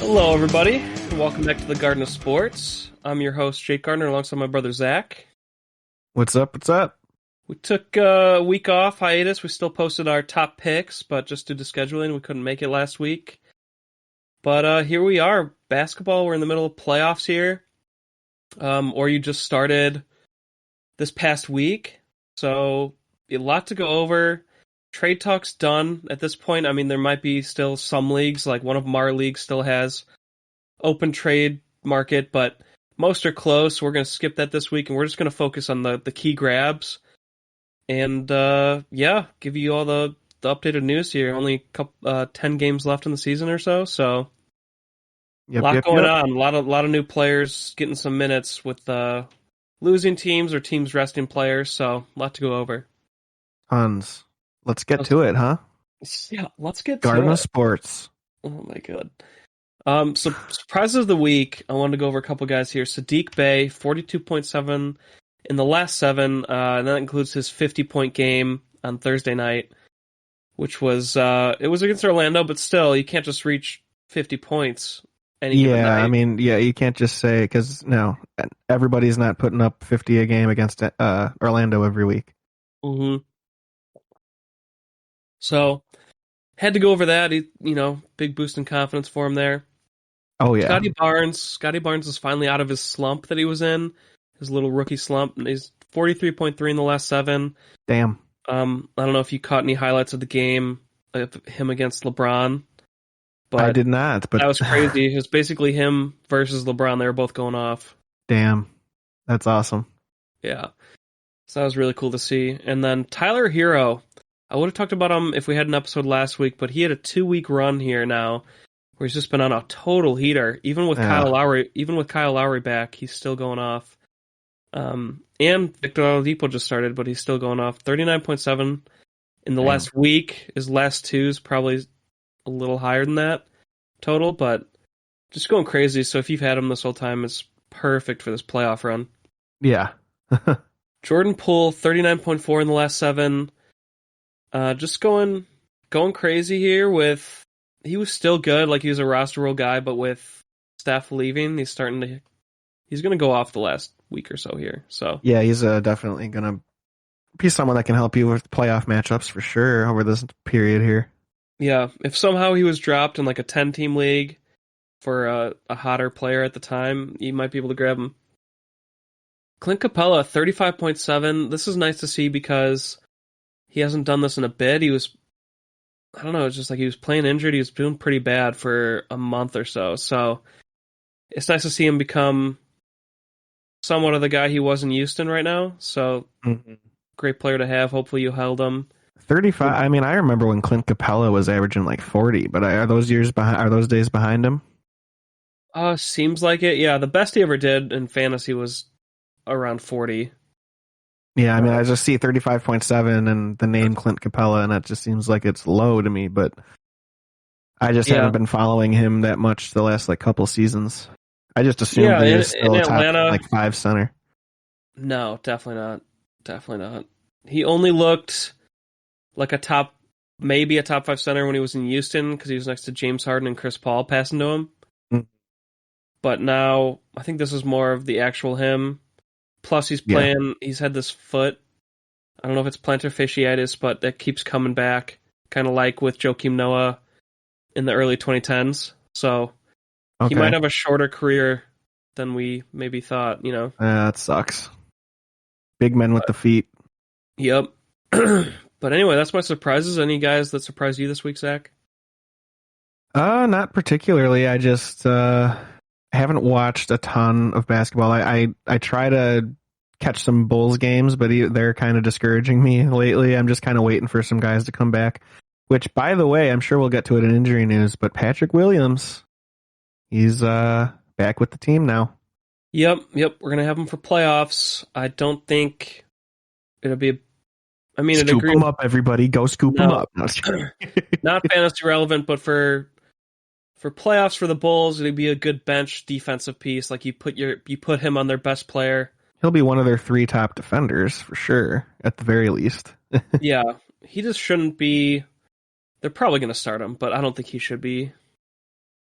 Hello, everybody. Welcome back to the Garden of Sports. I'm your host, Jake Gardner, alongside my brother, Zach. What's up? What's up? We took a week off hiatus. We still posted our top picks, but just due to scheduling, we couldn't make it last week. But here we are. Basketball, we're in the middle of playoffs here. Or you just started this past week. So, a lot to go over. Trade talk's done at this point. I mean, there might be still some leagues, like one of our leagues still has open trade market, but most are close. We're going to skip that this week, and we're just going to focus on the key grabs. And, give you all the updated news here. Only 10 games left in the season or so, so a lot going on. A lot of new players getting some minutes with losing teams or teams resting players, so a lot to go over. Tons. Let's get to it, huh? Yeah, let's get Garden to of it. Sports. Oh my god. So surprises of the week, I wanted to go over a couple guys here. Saddiq Bey, 42.7 in the last 7, and that includes his 50-point game on Thursday night, which was it was against Orlando, but still, you can't just reach 50 points any given night. I mean, you can't just say, because, no, everybody's not putting up 50 a game against Orlando every week. Mm-hmm. So, had to go over that. Big boost in confidence for him there. Oh, yeah. Scotty Barnes is finally out of his slump that he was in, his little rookie slump. And he's 43.3 in the last 7. Damn. I don't know if you caught any highlights of the game of him against LeBron. But I did not, but that was crazy. It was basically him versus LeBron. They were both going off. Damn. That's awesome. Yeah. So that was really cool to see. And then Tyler Hero. I would have talked about him if we had an episode last week, but he had a 2-week run here now where he's just been on a total heater. Even with Kyle Lowry back, he's still going off. And Victor Oladipo just started, but he's still going off. 39.7 in the last week. His last 2 is probably a little higher than that total, but just going crazy. So if you've had him this whole time, it's perfect for this playoff run. Yeah. Jordan Poole, 39.4 in the last 7. Just going crazy here with, he was still good, like he was a roster role guy, but with Steph leaving, he's going to go off the last week or so here. So yeah, he's definitely going to be someone that can help you with playoff matchups for sure over this period here. Yeah, if somehow he was dropped in like a 10-team league for a hotter player at the time, you might be able to grab him. Clint Capella, 35.7. This is nice to see because he hasn't done this in a bit. It's just like he was playing injured. He was doing pretty bad for a month or so. So it's nice to see him become somewhat of the guy he was in Houston right now. So Great player to have. Hopefully you held him. 35. I mean, I remember when Clint Capella was averaging like 40, but are those days behind him? Seems like it. Yeah, the best he ever did in fantasy was around 40. Yeah, I mean, I just see 35.7 and the name Clint Capella, and it just seems like it's low to me, but I just haven't been following him that much the last couple seasons. I just assumed he was still a top Atlanta, 5 center. No, definitely not. Definitely not. He only looked like maybe a top 5 center when he was in Houston because he was next to James Harden and Chris Paul passing to him. But now, I think this is more of the actual him. Plus, he's had this foot. I don't know if it's plantar fasciitis, but that keeps coming back, kind of like with Joakim Noah in the early 2010s. So he might have a shorter career than we maybe thought, That sucks. Big men with the feet. Yep. But anyway, that's my surprises. Any guys that surprised you this week, Zach? Not particularly. I just haven't watched a ton of basketball. I try to catch some Bulls games, but they're kind of discouraging me lately. I'm just kind of waiting for some guys to come back, which, by the way, I'm sure we'll get to it in injury news, but Patrick Williams, he's back with the team now. Yep. We're going to have him for playoffs. I don't think it'll be scoop him up, everybody. Go scoop him up. Not fantasy relevant, but for playoffs for the Bulls, it'd be a good bench defensive piece. Like you put him on their best player. He'll be one of their 3 top defenders for sure, at the very least. Yeah, he just shouldn't be. They're probably going to start him, but I don't think he should be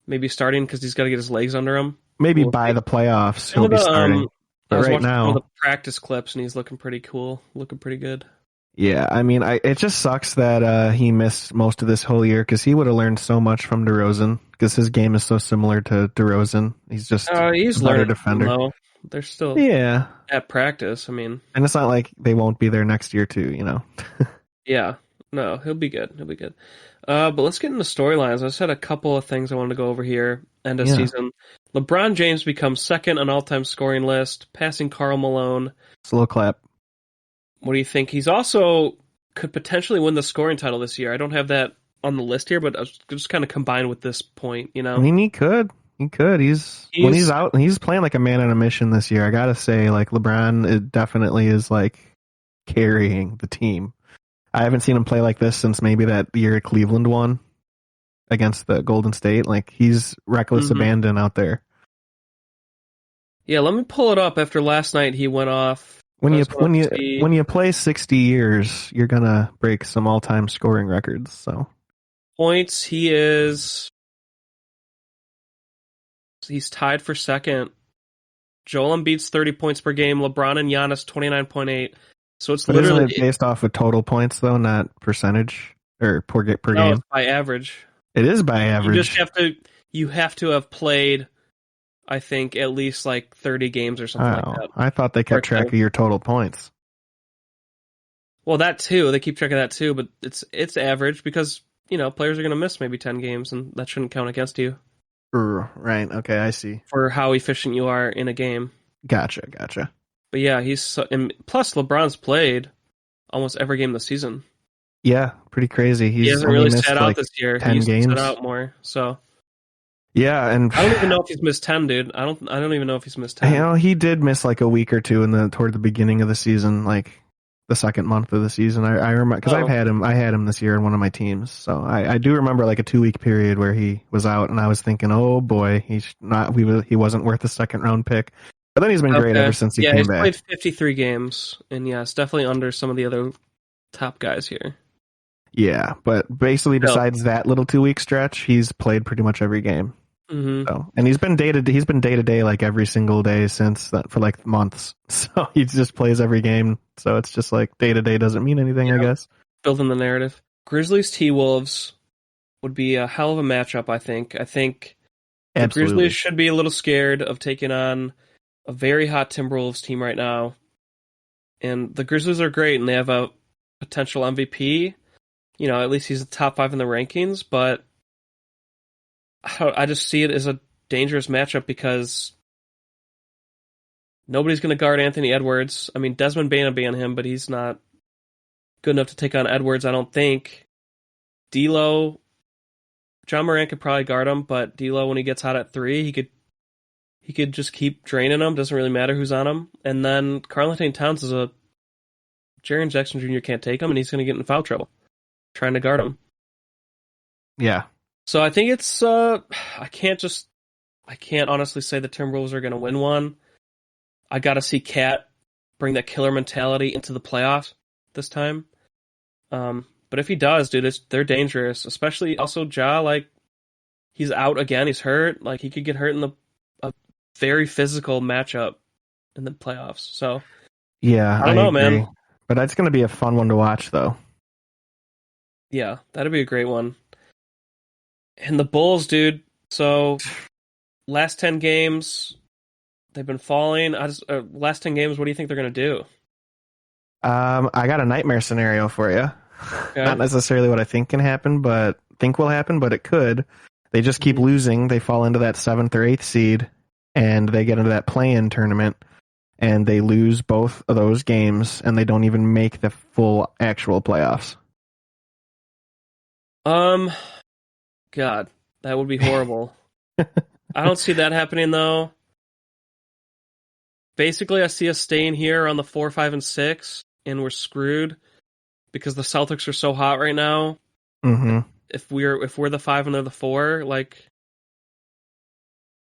maybe starting because he's got to get his legs under him. Maybe We'll by see. the playoffs Some he'll of be the starting. I But was right watching some of now, the practice clips and he's looking pretty cool, looking pretty good. yeah, I mean, it just sucks that he missed most of this whole year because he would have learned so much from DeRozan because his game is so similar to DeRozan. He's just a He's better learning defender. though. They're still Yeah, at practice. I mean, and it's not like they won't be there next year too, you know. yeah, no, he'll be good. He'll be good. But let's get into storylines. I just had a couple of things I wanted to go over here. End of Yeah, season. LeBron James becomes second on all-time scoring list, passing Karl Malone. slow clap. What do you think? He's also could potentially win the scoring title this year. I don't have that on the list here, but I was just kind of combined with this point, you I know. mean, he could. He could. When he's He's out, he's playing like a man on a mission this year. I gotta say, like LeBron, it definitely is like carrying the team. I haven't seen him play like this since maybe that year Cleveland won against the Golden State. Like he's reckless Mhm. abandon out there. Yeah, let me pull it up after last night he went off. When I you just want when to you see when you play 60 years, you're gonna break some all-time scoring records. So points. He's tied for second. Joel Embiid's 30 points per game. LeBron and Giannis 29.8. So it's but isn't literally it based off of total points though, not percentage or per no, it's game? by average. It is by You just average. have to have played, I think, at least like 30 games or something like Oh, that. I thought they Or kept track of your total points. well, that too. They keep track of that too, but it's average because, you know, players are going to miss maybe 10 games and that shouldn't count against you Right. Okay, I see. for how efficient you are in a game. Gotcha. But yeah, and plus LeBron's played almost every game this season. Yeah, pretty crazy. He He's hasn't only really sat missed out like this year. He 10 used to sit games. out more. So Yeah, and I don't even know if he's missed 10, dude. I don't even know if he's missed you 10. know, he did miss like a week or two toward the beginning of the season, like the second month of the season. I remember because Oh, I had him this year in one of my teams, so I do remember like a 2 week period where he was out, and I was thinking, oh boy, he wasn't worth a second round pick. But then he's been great okay. ever since he Yeah, came he's played back. 53 games, and yeah, it's definitely under some of the other top guys here. Yeah, but basically, Still. besides that little 2 week stretch, he's played pretty much every game. Mm-hmm. So, and he's been day to day like every single day since that for like months. So he just plays every game. So it's just like day to day doesn't mean anything, I Yeah, guess. building the narrative. Grizzlies T-Wolves would be a hell of a matchup, I think. I think the Absolutely. Grizzlies should be a little scared of taking on a very hot Timberwolves team right now. And the Grizzlies are great, and they have a potential MVP. You know, at least he's top 5 in the rankings, but I just see it as a dangerous matchup because nobody's going to guard Anthony Edwards. I mean, Desmond Bane will be on him, but he's not good enough to take on Edwards, I don't think. D'Lo, John Morant could probably guard him, but D'Lo, when he gets hot at 3, he could just keep draining him. Doesn't really matter who's on him. And then Karl-Anthony Towns is a Jaren Jackson Jr. can't take him, and he's going to get in foul trouble trying to guard him. Yeah. So I think it's I can't honestly say the Timberwolves are going to win one. I got to see Cat bring that killer mentality into the playoffs this time. But if he does, dude, they're dangerous. Especially also Ja, like he's out again. He's hurt. Like he could get hurt in a very physical matchup in the playoffs. So Yeah, I I don't know, agree. man. But it's going to be a fun one to watch, though. Yeah, that'd be a great one. And the Bulls, dude. So last 10 games, they've been falling. Last 10 games, what do you think they're going to do? I got a nightmare scenario for you. Okay. Not necessarily what I think will happen, but it could. They just keep losing. They fall into that 7th or 8th seed, and they get into that play-in tournament, and they lose both of those games, and they don't even make the full actual playoffs. God, that would be horrible. I don't see that happening though. Basically, I see us staying here on the 4, 5, and 6, and we're screwed because the Celtics are so hot right now. Mm-hmm. If we're the 5 and they're the 4, like,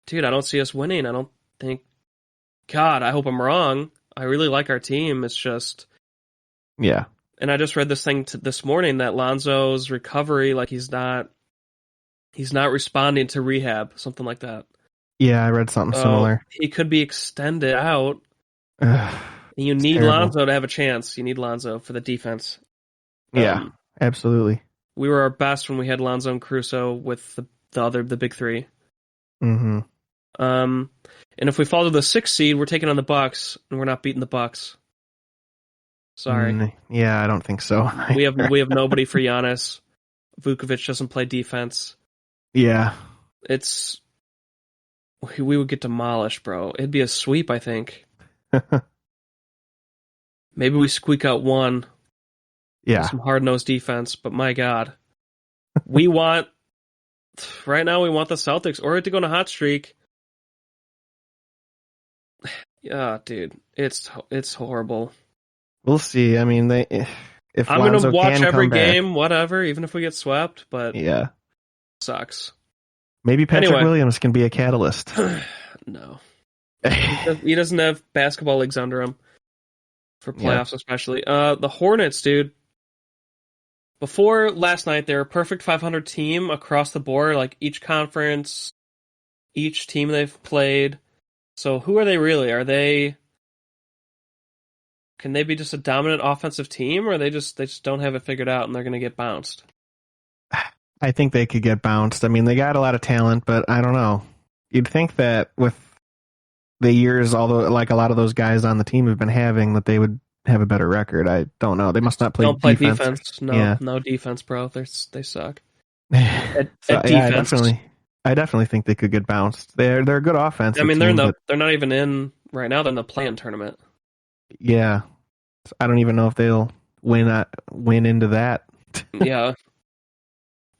dude, I don't see us winning. I don't think. God, I hope I'm wrong. I really like our team. It's just, Yeah. and I just read this thing this morning that Lonzo's recovery, like he's He's not responding to rehab, something like that. Yeah, I read something So similar. he could be extended out. Ugh, And you it's need terrible. Lonzo to have a chance. You need Lonzo for the defense. Yeah, Um, absolutely. we were our best when we had Lonzo and Caruso with the big three. Mm-hmm. Um, and if we fall to the 6th seed, we're taking on the Bucks, and we're not beating the Bucks. Sorry, Yeah, I don't think so. we have nobody for Giannis. Vukovic doesn't play defense. Yeah. It's we would get demolished, bro. It'd be a sweep, I think. Maybe we squeak out one with Yeah. some hard-nosed defense, but my God, we want right now. We want the Celtics or to go on a hot streak. Yeah, dude, it's horrible. We'll see. I mean, if I'm gonna Lonzo watch can every come back, game, whatever, even if we get swept. But it yeah. sucks. Maybe Patrick Anyway, Williams can be a catalyst. no, he doesn't have basketball leagues under him for Yeah. playoffs, especially. The Hornets, dude. Before last night, they're a perfect 500 team across the board, like each conference, each team they've played. So who are they really? Can they be just a dominant offensive team, or they just don't have it figured out and they're gonna get bounced? I think they could get bounced. I mean, they got a lot of talent, but I don't know. You'd think that with the years, although like a lot of those guys on the team have been having, that they would have a better record. I don't know. They must not play Don't play defense. defense. No, Yeah. no defense, bro. They suck So at yeah, defense. I definitely think they could get bounced. They're a good I offensive mean, team, but they're not even in right now. They're in the play-in tournament. yeah, I don't even know if they'll win into that. Yeah.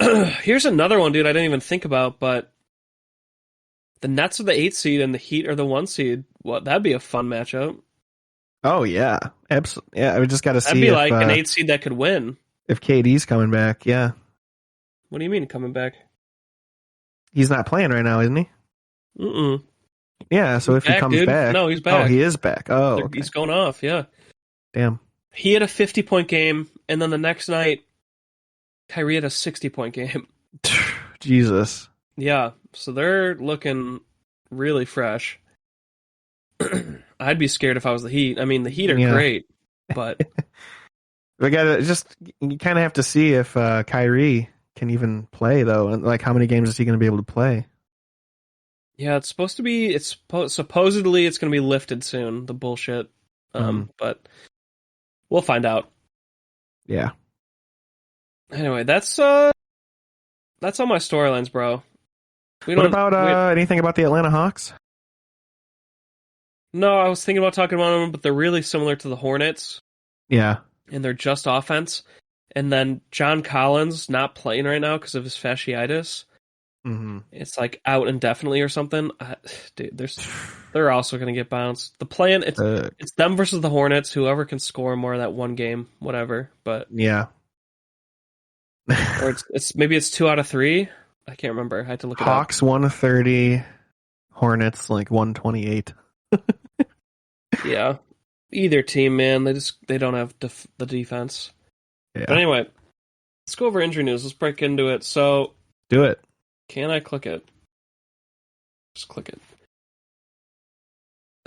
Here's another one, dude. I didn't even think about, but the Nets are the 8th seed and the Heat are the 1 seed. What? That'd be a fun matchup. Oh yeah, absolutely. Yeah, we just got to That'd see be like an 8th seed that could win. if KD's coming back. Yeah, What do you mean coming back? he's not playing right now, isn't he? Mm-mm. Yeah, so He's if he back, comes dude. back, No, he's oh, back. he is back. Oh, okay. He's going off. Yeah. Damn. He had a 50-point game, and then the next night, Kyrie had a 60-point game. Jesus. Yeah, so they're looking really fresh. I'd be scared if I was the Heat. I mean, the Heat are Yeah. great, but We gotta just you kind of have to see if Kyrie can even play though, and like how many games is he going to be able to play? yeah, it's supposed to be. Supposedly it's going to be lifted soon. The bullshit, but we'll find out. Yeah. Anyway, that's all my storylines, bro. What about anything about the Atlanta Hawks? No, I was thinking about talking about them, but they're really similar to the Hornets, Yeah. and they're just offense. And then John Collins not playing right now because of his fasciitis. Mm-hmm. It's like out indefinitely or something. Dude, they're also going to get bounced. The plan it's them versus the Hornets. Whoever can score more in that one game, whatever. But yeah. or it's maybe it's 2 out of 3. I can't remember. I had to look it up. Hawks 130, Hornets like 128. Yeah, either team, man. They don't have the defense. Yeah. But anyway, let's go over injury news. Let's break into it. So, do it. can I click it? Just click it.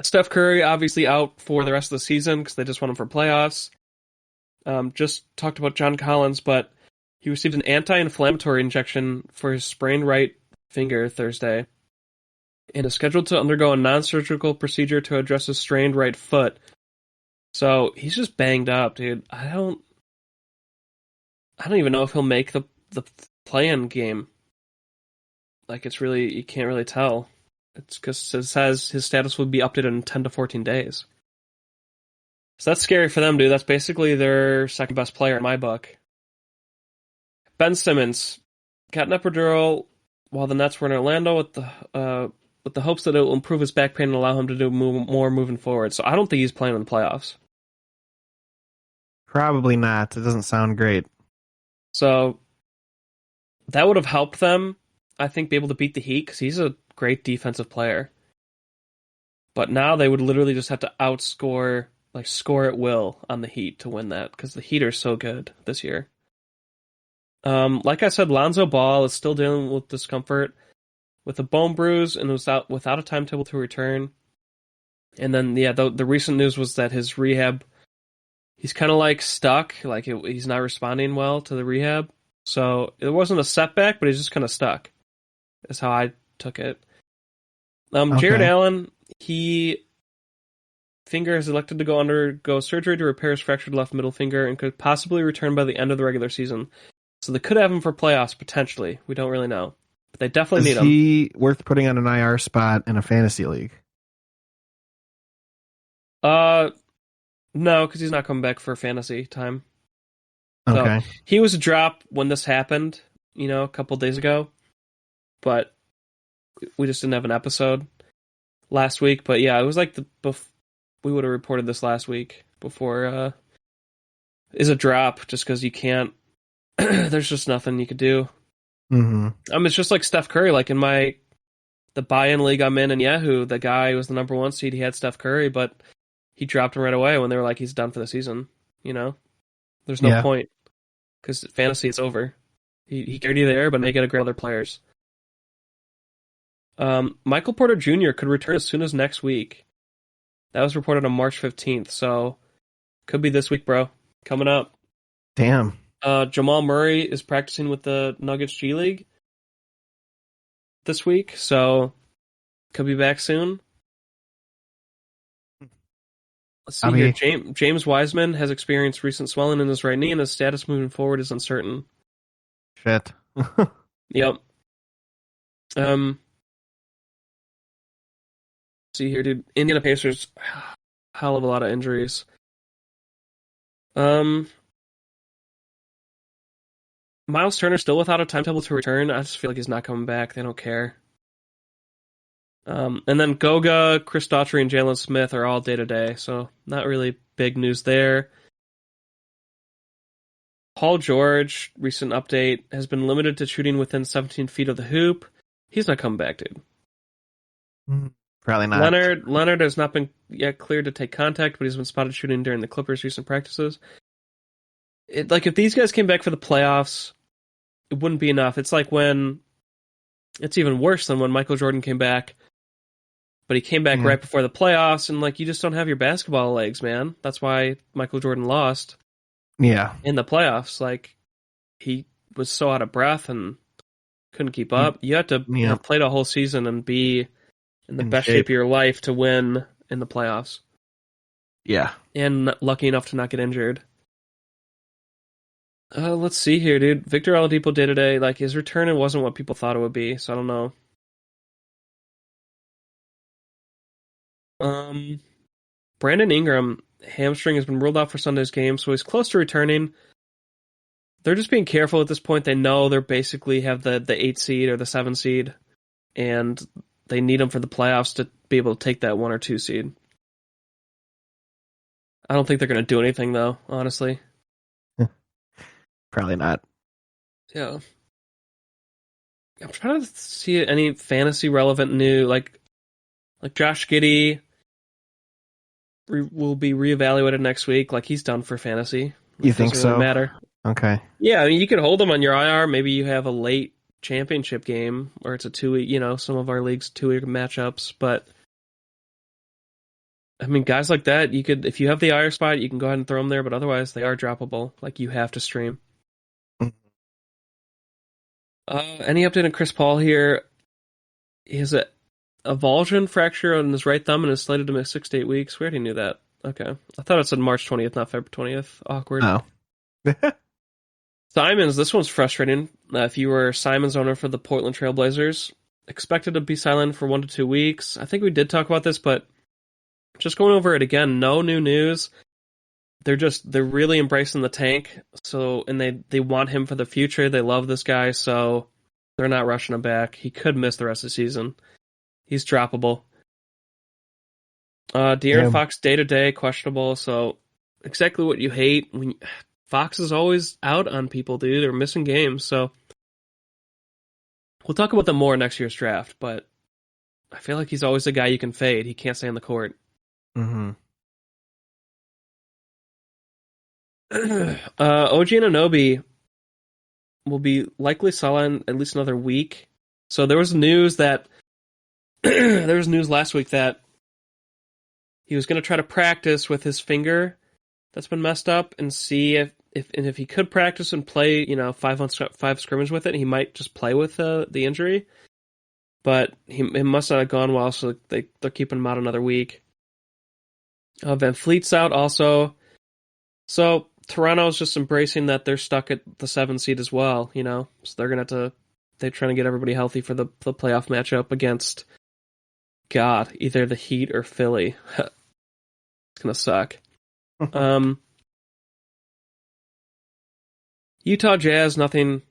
Steph Curry obviously out for the rest of the season because they just want him for playoffs. Just talked about John Collins, but he received an anti-inflammatory injection for his sprained right finger Thursday and is scheduled to undergo a non-surgical procedure to address his strained right foot. So he's just banged up, dude. I don't even know if he'll make the play-in game. Like, it's really, you can't really tell. It's because it says his status will be updated in 10 to 14 days. So that's scary for them, dude. That's basically their second best player in my book. Ben Simmons got an epidural while the Nets were in Orlando with the hopes that it will improve his back pain and allow him to do more moving forward. So I don't think he's playing in the playoffs. Probably not. It doesn't sound great. So that would have helped them, I think, be able to beat the Heat because he's a great defensive player. But now they would literally just have to outscore, like score at will on the Heat to win that because the Heat are so good this year. Like I said, Lonzo Ball is still dealing with discomfort with a bone bruise and was out without a timetable to return. And then, yeah, the recent news was that his rehab, he's kind of like stuck, like he's not responding well to the rehab. So it wasn't a setback, but he's just kind of stuck. Is how I took it. Jared Okay. Allen, he finger has elected to undergo surgery to repair his fractured left middle finger and could possibly return by the end of the regular season. So they could have him for playoffs potentially. We don't really know, but they definitely Is need him. he worth putting on an IR spot in a fantasy league? Uh, no, because he's not coming back for fantasy time. So Okay. he was a drop when this happened, a couple days ago, but we just didn't have an episode last week. But yeah, it was like we would have reported this last week before is a drop just because you can't. There's just nothing you could do. Mm-hmm. It's just like Steph Curry. Like in the buy-in league I'm in Yahoo, the guy who was the number one seed. He had Steph Curry, but he dropped him right away when they were like, he's done for the season. There's no Yeah. point because fantasy it's over. He carried you there, but they got to grab other players. Michael Porter Jr. could return as soon as next week. That was reported on March 15th, so could be this week, bro. Coming up. Damn. Jamal Murray is practicing with the Nuggets G League this week, so could be back soon. Let's I see here. mean, James Wiseman has experienced recent swelling in his right knee, and his status moving forward is uncertain. shit. Yep. See here, dude. Indiana Pacers, hell of a lot of injuries. Um, Miles Turner still without a timetable to return. I just feel like he's not coming back. They don't care. And then Goga, Chris Daughtry, and Jalen Smith are all day to day, so not really big news there. Paul George, recent update, has been limited to shooting within 17 feet of the hoop. He's not coming back, dude. Probably not. Leonard has not been yet cleared to take contact, but he's been spotted shooting during the Clippers' recent practices. If these guys came back for the playoffs, it wouldn't be enough. It's like when it's even worse than when Michael Jordan came back, but he came back Yeah. right before the playoffs, and you just don't have your basketball legs, man. That's why Michael Jordan lost Yeah. in the playoffs. He was so out of breath and couldn't keep He- up. You had to Yeah. have played a whole season and be in the In best shape. shape of your life to win in the playoffs. Yeah. And lucky enough to not get injured. Let's see here, dude. Victor Oladipo day to day, his return, it wasn't what people thought it would be, so I don't know. Brandon Ingram hamstring has been ruled out for Sunday's game, so he's close to returning. They're just being careful at this point. They know they're basically have the 8 seed or the 7 seed, and they need him for the playoffs to be able to take that 1 or 2 seed. I don't think they're going to do anything, though, honestly. Probably not. Yeah. I'm trying to see any fantasy relevant new, like Josh Giddey will be reevaluated next week. He's done for fantasy. You think Doesn't really so? matter. Okay. Yeah, you could hold him on your IR. Maybe you have a late championship game, or it's a 2-week. Some of our leagues 2-week matchups. But guys like that, you could, if you have the IR spot, you can go ahead and throw them there. But otherwise, they are droppable. You have to stream. Any update on Chris Paul here? He has a avulsion fracture on his right thumb and is slated to miss 6 to 8 weeks. We already knew that. Okay, I thought it said March 20th, not February 20th. Awkward. Oh. Simons, this one's frustrating. If you were Simons owner for the Portland Trailblazers, expected to be silent for 1 to 2 weeks. I think we did talk about this, but just going over it again, no new news. They're really embracing the tank. So, and they want him for the future. They love this guy, so they're not rushing him back. He could miss the rest of the season. He's droppable. De'Aaron Fox day to day questionable. So exactly what you hate when Fox is always out on people, dude. They're missing games. So we'll talk about them more next year's draft. But I feel like he's always a guy you can fade. He can't stay on the court. Mm-hmm. OG Anunoby will be likely sidelined at least another week. So there was news that there was news last week that he was going to try to practice with his finger that's been messed up and see if he could practice and play, 5-on-5 scrimmage with it, he might just play with the injury. But it must not have gone well, so they're keeping him out another week. Van Fleet's out also. So Toronto's just embracing that they're stuck at the 7 seed as well, So they're going to have to, they're trying to get everybody healthy for the playoff matchup against, God, either the Heat or Philly. It's going to suck. Utah Jazz, nothing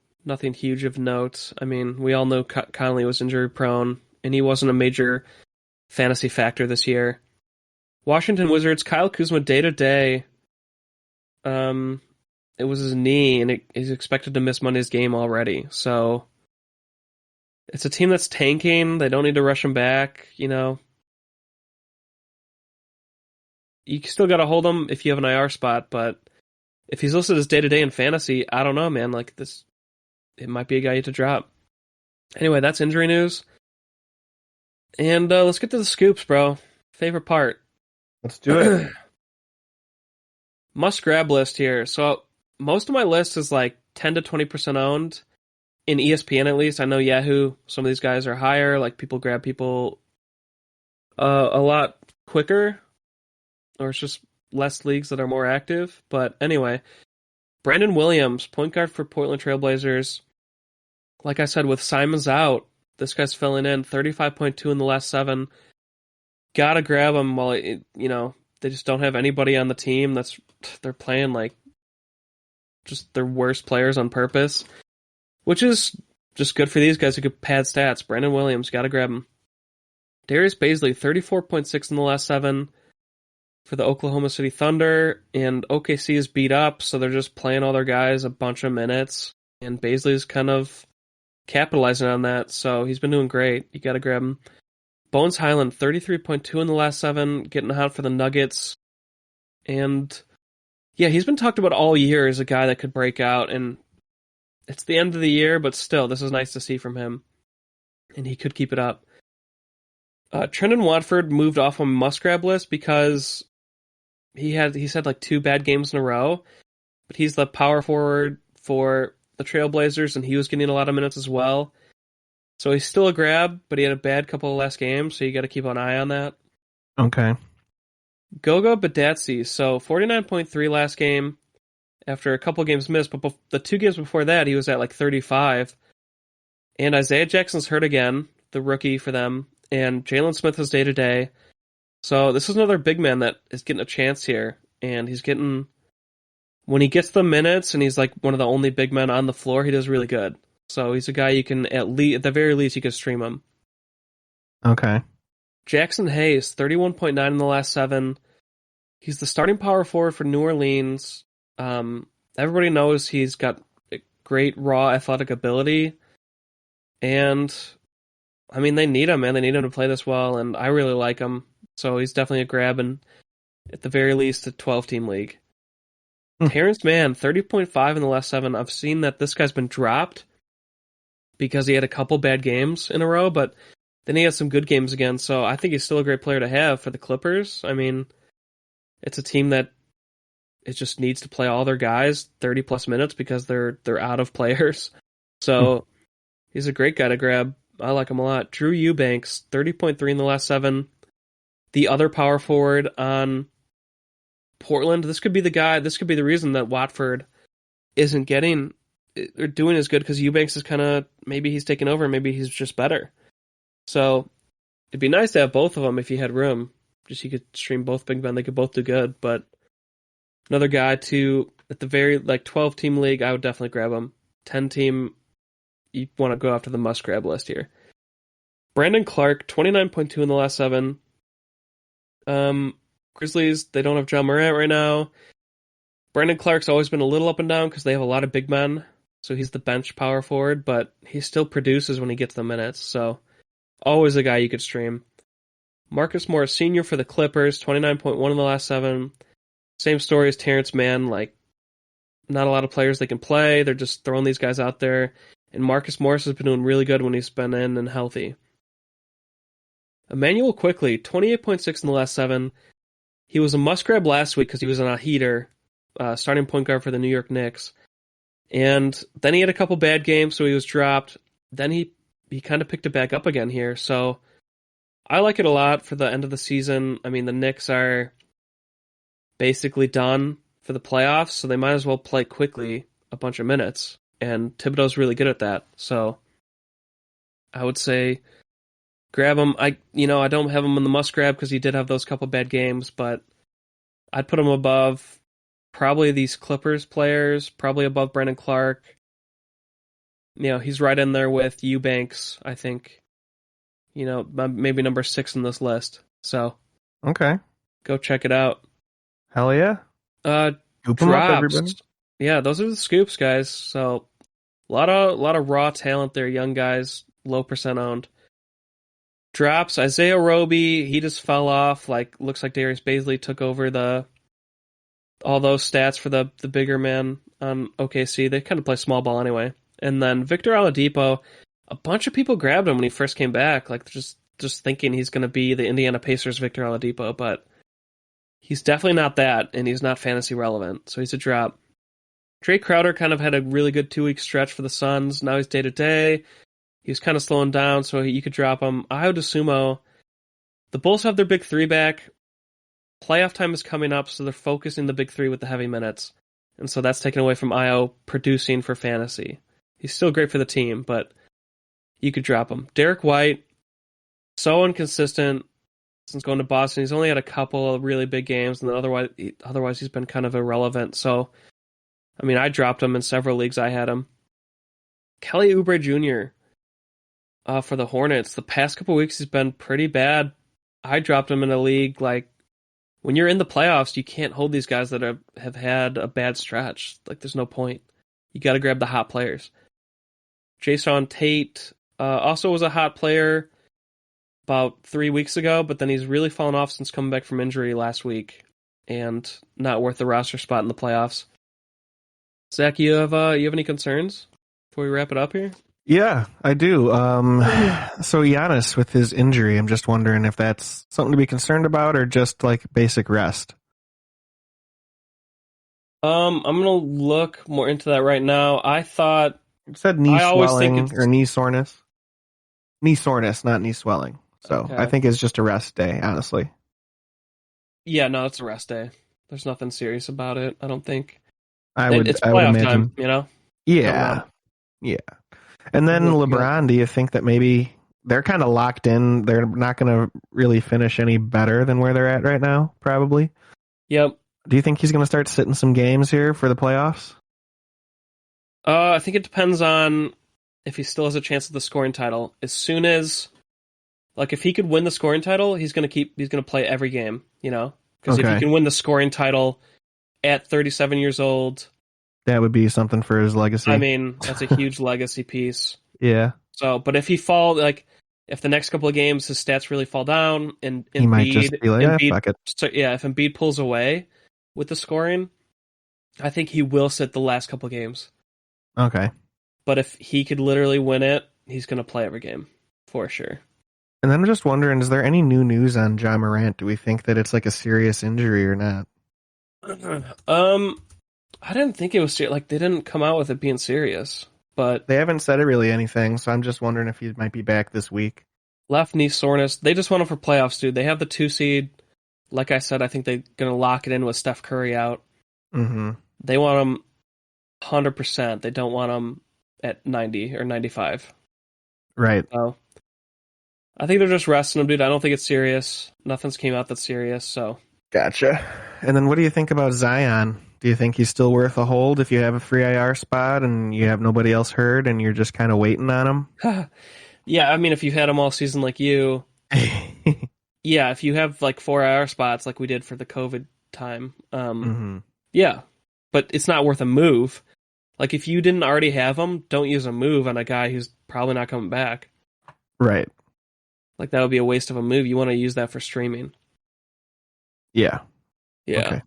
huge of note. I mean, we all know Conley was injury prone, and he wasn't a major fantasy factor this year. Washington Wizards, Kyle Kuzma day to day. It was his knee, and he's expected to miss Monday's game already. So it's a team that's tanking. They don't need to rush him back. You still got to hold him if you have an IR spot, but if he's listed as day to day in fantasy, I don't know, man. Like this, it might be a guy you have to drop. Anyway, that's injury news. And let's get to the scoops, bro. Favorite part. Let's do it. Must grab list here. So most of my list is like 10 to 20% owned in ESPN at least. I know Yahoo, some of these guys are higher. Like people grab people a lot quicker, or it's just less leagues that are more active. But anyway, Brandon Williams, point guard for Portland Trailblazers. Like I said, with Simons out, this guy's filling in 35.2 in the last 7. Gotta grab him while, they just don't have anybody on the team they're playing like just their worst players on purpose, which is just good for these guys who could pad stats. Brandon Williams, gotta grab him. Darius Baisley, 34.6 in the last 7 for the Oklahoma City Thunder, and OKC is beat up, so they're just playing all their guys a bunch of minutes, and Baisley's kind of capitalizing on that, so he's been doing great. You gotta grab him. Bones Highland, 33.2 in the last 7, getting hot for the Nuggets. And yeah, he's been talked about all year as a guy that could break out, and it's the end of the year, but still, this is nice to see from him. And he could keep it up. Trendon Watford moved off a must-grab list because he's had like 2 bad games in a row, but he's the power forward for the Trailblazers, and he was getting a lot of minutes as well. So he's still a grab, but he had a bad couple of last games, so you got to keep an eye on that. Okay. Goga Badatsi, so 49.3 last game after a couple games missed, but the 2 games before that, he was at like 35. And Isaiah Jackson's hurt again, the rookie for them, and Jalen Smith is day-to-day. So this is another big man that is getting a chance here, and when he gets the minutes and he's like one of the only big men on the floor, he does really good. So he's a guy you can at the very least you can stream him. Okay. Jackson Hayes, 31.9 in the last 7. He's the starting power forward for New Orleans. Everybody knows he's got great raw athletic ability. And, I mean, they need him, man. They need him to play this well, and I really like him. So he's definitely a grab, and at the very least, a 12-team league. Terrence Mann, 30.5 in the last 7. I've seen that this guy's been dropped because he had a couple bad games in a row, but then he had some good games again, so I think he's still a great player to have for the Clippers. I mean, it's a team that it just needs to play all their guys 30-plus minutes because they're out of players. So he's a great guy to grab. I like him a lot. Drew Eubanks, 30.3 in the last 7. The other power forward on Portland. This could be the reason that Watford isn't getting or doing as good, because Eubanks is kind of, maybe he's taking over, maybe he's just better. So it'd be nice to have both of them if you had room. Just you could stream both big men, they could both do good. But another guy to, at the very 12-team league, I would definitely grab him. 10-team, you want to go after the must grab list here. Brandon Clark, 29.2 in the last 7. Grizzlies, they don't have John Morant right now. Brandon Clark's always been a little up and down because they have a lot of big men. So he's the bench power forward, but he still produces when he gets the minutes. So always a guy you could stream. Marcus Morris Sr. for the Clippers, 29.1 in the last 7. Same story as Terrence Mann. not a lot of players they can play. They're just throwing these guys out there. And Marcus Morris has been doing really good when he's been in and healthy. Emmanuel Quickly, 28.6 in the last 7. He was a must-grab last week because he was on a heater, starting point guard for the New York Knicks. And then he had a couple bad games, so he was dropped. Then he kind of picked it back up again here. So I like it a lot for the end of the season. I mean, the Knicks are basically done for the playoffs, so they might as well play Quickly a bunch of minutes. And Thibodeau's really good at that. So I would say grab him. I don't have him in the must grab because he did have those couple bad games, but I'd put him above probably these Clippers players, probably above Brandon Clark. He's right in there with Eubanks, I think. Maybe number 6 in this list. So Okay. go check it out. Hell yeah. Scoop 'em up, everybody. Drops. Yeah, those are the scoops, guys. So a lot of raw talent there, young guys, low percent owned. Drops. Isaiah Roby, he just fell off. Looks like Darius Baisley took over all those stats for the bigger man on OKC. They kind of play small ball anyway. And then Victor Oladipo, a bunch of people grabbed him when he first came back, just thinking he's going to be the Indiana Pacers Victor Oladipo, but he's definitely not that, and he's not fantasy relevant, so he's a drop. Trey Crowder kind of had a really good 2-week stretch for the Suns. Now he's day-to-day. He's kind of slowing down, so you could drop him. Ayo Dosunmu, the Bulls have their big 3 back. Playoff time is coming up, so they're focusing the big 3 with the heavy minutes. And so that's taken away from Ayo producing for fantasy. He's still great for the team, but you could drop him. Derek White, so inconsistent since going to Boston. He's only had a couple of really big games, and then otherwise he's been kind of irrelevant. So, I mean, I dropped him in several leagues. I had him. Kelly Oubre Jr. For the Hornets. The past couple weeks he's been pretty bad. I dropped him in a league. When you're in the playoffs, you can't hold these guys that have had a bad stretch. There's no point. You got to grab the hot players. Jason Tate also was a hot player about 3 weeks ago, but then he's really fallen off since coming back from injury last week, and not worth the roster spot in the playoffs. Zach, you have any concerns before we wrap it up here? Yeah, I do. So Giannis with his injury, I'm just wondering if that's something to be concerned about or just basic rest. I'm gonna look more into that right now. I thought It said knee I always think swelling it's or knee soreness. Knee soreness, not knee swelling. So okay. I think it's just a rest day, honestly. Yeah, no, it's a rest day. There's nothing serious about it, I don't think. I would It's playoff imagine. time, Yeah. Yeah. And then LeBron, do you think that maybe they're kind of locked in? They're not going to really finish any better than where they're at right now, probably. Yep. Do you think he's going to start sitting some games here for the playoffs? I think it depends on if he still has a chance at the scoring title. As soon as, if he could win the scoring title, he's going to play every game, Because if he can win the scoring title at 37 years old, that would be something for his legacy. I mean, that's a huge legacy piece. Yeah. So, but if if the next couple of games his stats really fall down and he might just be like, fuck it. So, yeah, if Embiid pulls away with the scoring, I think he will sit the last couple of games. Okay. But if he could literally win it, he's going to play every game for sure. And then I'm just wondering, is there any new news on Ja Morant? Do we think that it's a serious injury or not? I didn't think it was serious. They didn't come out with it being serious, but they haven't said it really anything. So I'm just wondering if he might be back this week. Left knee soreness. They just want him for playoffs, dude. They have the 2 seed. Like I said, I think they're gonna lock it in with Steph Curry out. Mm-hmm. They want him 100%. They don't want him at 90 or 95. Right. So I think they're just resting him, dude. I don't think it's serious. Nothing's came out that's serious. So gotcha. And then what do you think about Zion? Do you think he's still worth a hold if you have a free IR spot and you have nobody else hurt and you're just kind of waiting on him? Yeah, I mean, if you've had him all season like you, yeah, if you have 4 IR spots like we did for the COVID time, yeah, but it's not worth a move. If you didn't already have him, don't use a move on a guy who's probably not coming back. Right. That would be a waste of a move. You want to use that for streaming. Yeah. Yeah. Okay.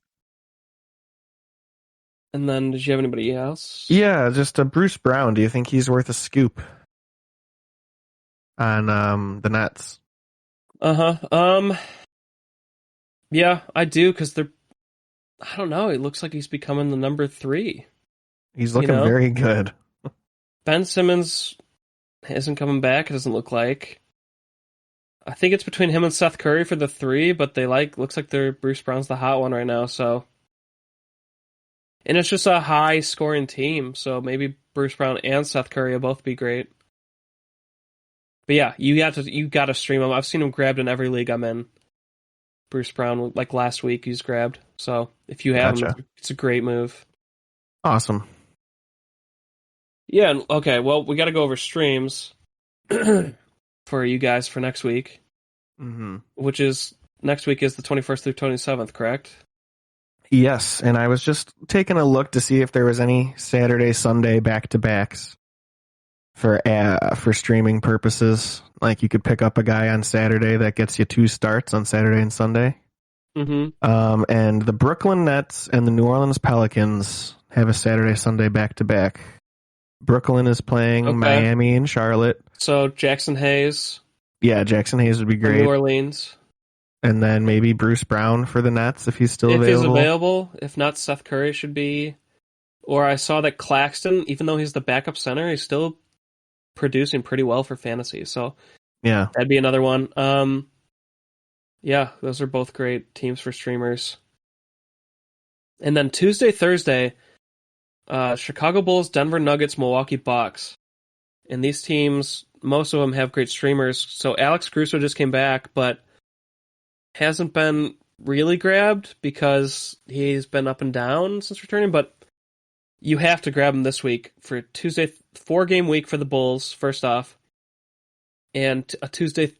And then, did you have anybody else? Yeah, just Bruce Brown. Do you think he's worth a scoop on the Nets? Yeah, I do, because I don't know, it looks like he's becoming the number 3. He's looking very good. Ben Simmons isn't coming back, it doesn't look like. I think it's between him and Seth Curry for the 3, but looks like Bruce Brown's the hot one right now, so. And it's just a high scoring team, so maybe Bruce Brown and Seth Curry will both be great. But yeah, you got to stream him. I've seen him grabbed in every league I'm in. Bruce Brown, like last week, he's grabbed. So if you have him, it's a great move. Awesome. Yeah, okay, well, we got to go over streams for you guys for next week. Mm-hmm. Which is, next week is the 21st through 27th, correct? Yes, and I was just taking a look to see if there was any Saturday, Sunday back-to-backs for streaming purposes. Like you could pick up a guy on Saturday that gets you 2 starts on Saturday and Sunday. Mm-hmm. And the Brooklyn Nets and the New Orleans Pelicans have a Saturday, Sunday back-to-back. Brooklyn is playing Miami and Charlotte. So Jackson Hayes. Yeah, Jackson Hayes would be great. New Orleans. And then maybe Bruce Brown for the Nets if he's still available. If he's available. If not, Seth Curry should be. Or I saw that Claxton, even though he's the backup center, he's still producing pretty well for fantasy. So yeah, that'd be another one. Yeah, those are both great teams for streamers. And then Tuesday, Thursday, Chicago Bulls, Denver Nuggets, Milwaukee Bucks. And these teams, most of them have great streamers. So Alex Caruso just came back, but hasn't been really grabbed because he's been up and down since returning, but you have to grab him this week for Tuesday, 4-game week for the Bulls, first off, and a Tuesday,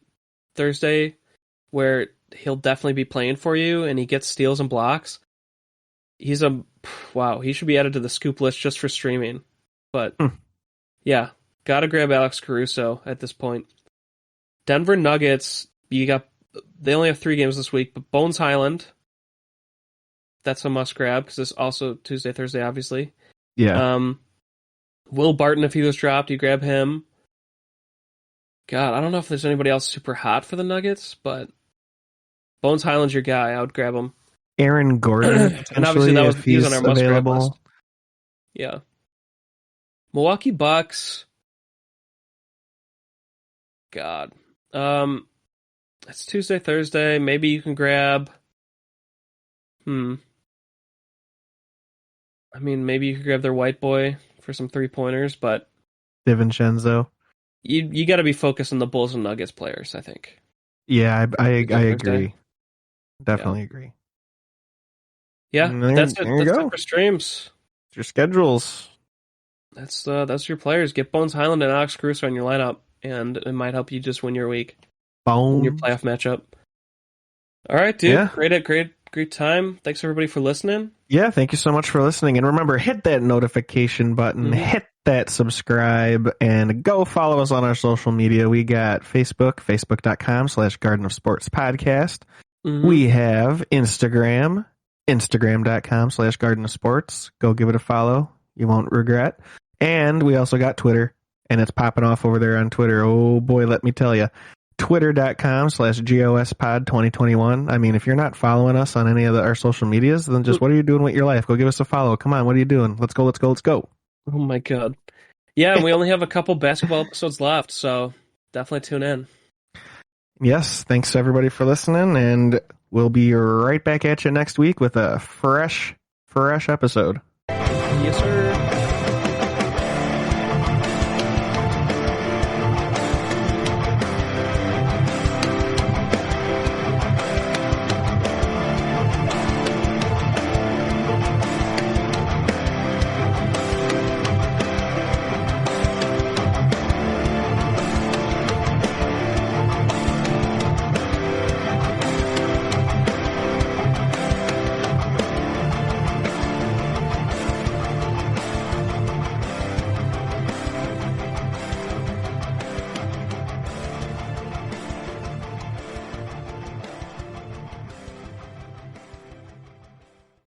Thursday where he'll definitely be playing for you and he gets steals and blocks. He should be added to the scoop list just for streaming. But yeah, gotta grab Alex Caruso at this point. Denver Nuggets, they only have 3 games this week, but Bones Highland, that's a must grab because it's also Tuesday, Thursday, obviously. Yeah. Will Barton, if he was dropped, you grab him. God, I don't know if there's anybody else super hot for the Nuggets, but Bones Highland's your guy. I would grab him. Aaron Gordon, and obviously he was on our must grab list. available. Yeah. Milwaukee Bucks. God. It's Tuesday, Thursday. Maybe you can grab. I mean, maybe you could grab their white boy for some 3-pointers, but DiVincenzo. You got to be focused on the Bulls and Nuggets players, I think. Yeah, I agree. Definitely agree. Yeah, that's it. That's it for streams. Your schedules. That's your players. Get Bones Highland and Alex Caruso in your lineup, and it might help you just win your week. Win your playoff matchup. All right, dude. Yeah. Great time. Thanks everybody for listening. Yeah, thank you so much for listening. And remember, hit that notification button, hit that subscribe, and go follow us on our social media. We got Facebook, facebook.com/Garden of Sports Podcast. We have Instagram, instagram.com/Garden of Sports. Go give it a follow. You won't regret. And we also got Twitter, and it's popping off over there on Twitter. Oh boy, let me tell you. Twitter.com/GOSPod2021. I mean, if you're not following us on any of our social medias, then just what are you doing with your life? Go give us a follow. Come on, what are you doing? Let's go. Oh my God. Yeah, and we only have a couple basketball episodes left, so definitely tune in. Yes, thanks everybody for listening, and we'll be right back at you next week with a fresh episode. Yes, sir.